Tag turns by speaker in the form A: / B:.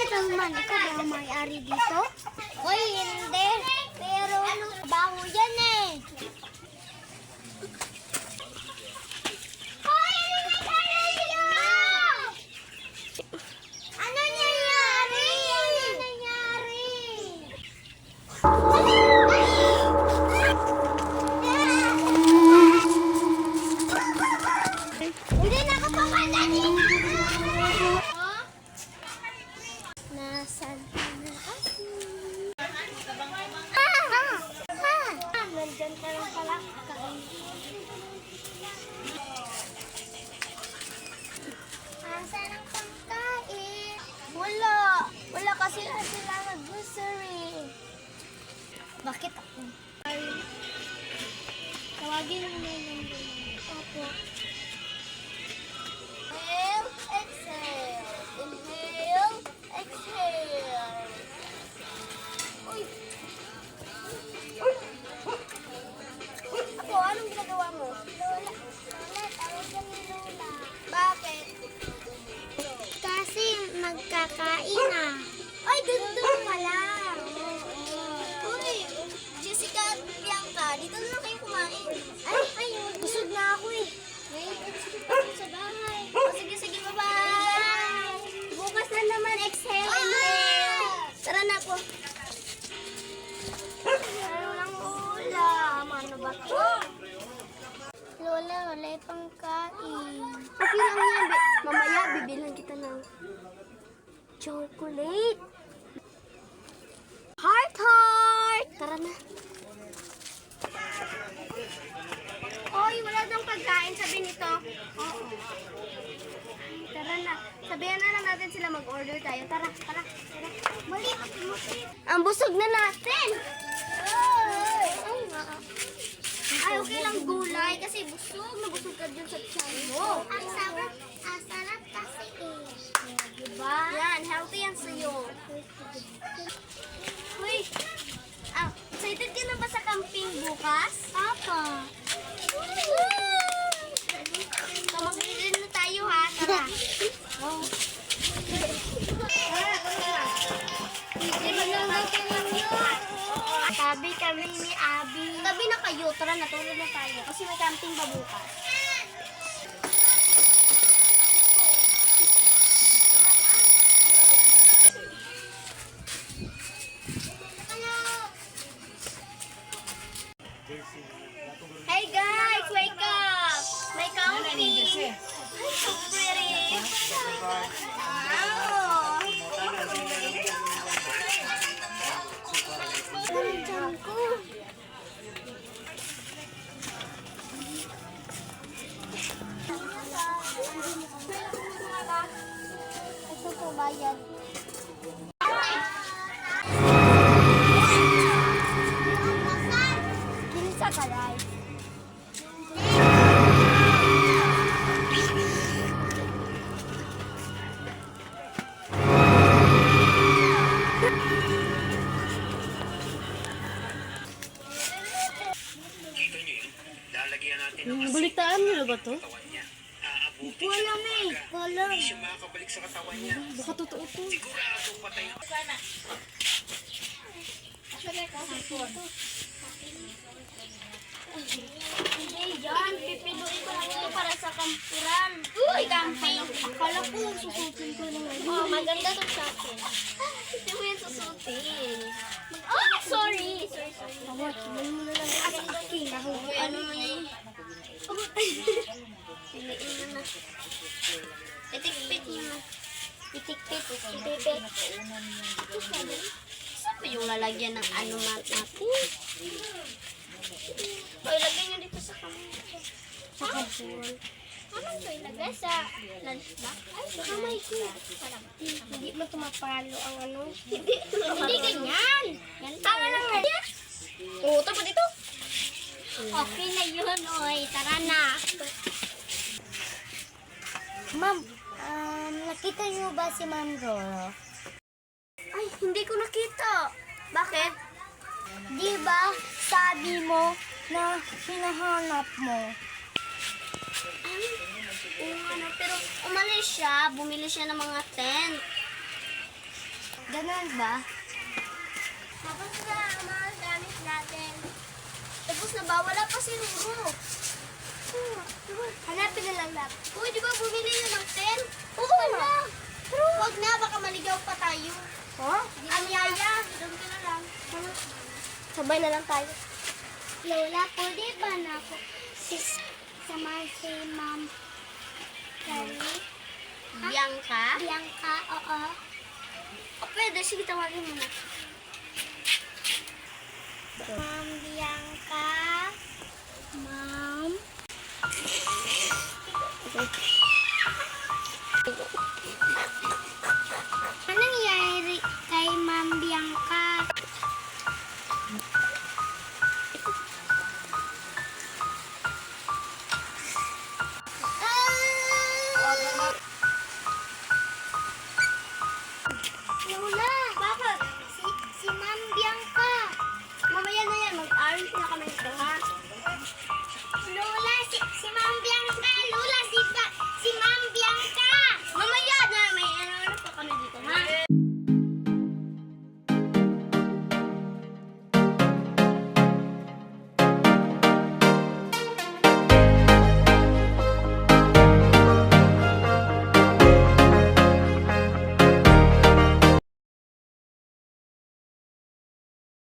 A: naman, ikaw ba ang may-ari dito? Uy, hindi. Pero baho yan eh. Hoy, ano nangyari? Ano nangyari? Hindi na ako pupunta dito! Nasaan na ako? Nandyan ka lang pala. Asan ang pagkain? Wala. Wala kasi sila nag-grocery. Bakit ako? Tawagin mo na yung opo. Inhale, exhale. Inhale, exhale. Uy! Ako, anong ginagawa mo? Lola, tawagan ni Lola. Bakit? Kasi magkakain na. Ay, dun ka lang. Uy, Jessica at Bianca, dito na lang kayo kumain. Ay, busog na ako eh. Ngayon, sige pa sa bahay. O, sige, bye-bye. Bukas na naman, exhale, inhale. Tara na po. Ano lang ulam? Ano ba ito? Lola, wala yung pangkain. Okay lang yan. Mamaya, bibilhan kita ng chocolate. Heart! Tara na. Oy, wala daw pagkain. Sabi nito. Oo. Tara na. Sabihan na lang natin sila mag-order tayo. Tara. Mali. Ang busog na natin. Ay, okay lang gulay kasi busog. Nabusog ka dyan sa tiyan mo. Ang sarap kasi eh. Diba? Yan, healthy yan sa'yo. Uy, excited ka na ba sa camping bukas? Papa. So, mag-read na tayo ha. Tara. Tabi kami ni Abby. Tabi na kayo. Tara, natulog na tayo. Kasi may camping ba bukas? Hey guys, wake up! May camping! Ay, so pretty! Wow! Nandiyan ko! Ito po, bayad. Kilsa ka, guys.
B: Balitaan niyo ba to?
A: Hindi ko alam eh. Walang.
B: Baka totoo to.
A: Hindi yan. Pipiluin ko lang ito para sa kampuran. Uy, camping. Akala ko susutin ko naman. Oh, maganda to sa akin. Hindi mo yan susutin. Oh, sorry. Tawag, tuloy mo na lang. Ano mo yan? Piliin mo na. Itikpit mo na. Itikpit. Saan ba yung lalagyan ng ano natin? O, ilagay nyo dito sa kamay. Sa kampul. Ano ito ilagay? Sa lunch box? Ay, sa kamay ko. Hindi mo tumapalo ang ano. Hindi ganyan. Tama lang nga. Oo, tapos dito. Okay na yun, oy. Tara na. Ma'am, nakita niyo ba si Ma'am Roro? Ay, hindi ko nakita. Bakit? Di ba sabi mo na hinahanap mo? Oo, ano, pero umalis siya. Bumili siya ng mga tent. Ganun ba? Tapos na ang mga gamit natin. Tapos na ba? Wala pa si Ruro. Hanapin na lang natin. Uy, di ba bumili yun ng pen? Oo na. Huwag na, baka maligaw pa tayo. Huh? Ang yaya, doon ka na lang. Sabay na lang tayo. Lola, pwede ba na ako sama si Ma'am Kelly? Bianca? Bianca, oo. O pwede, sige tawagin mo na. Ma'am Bianca. Ma'am. Anong nangyari kay Ma'am Bianca? Lola,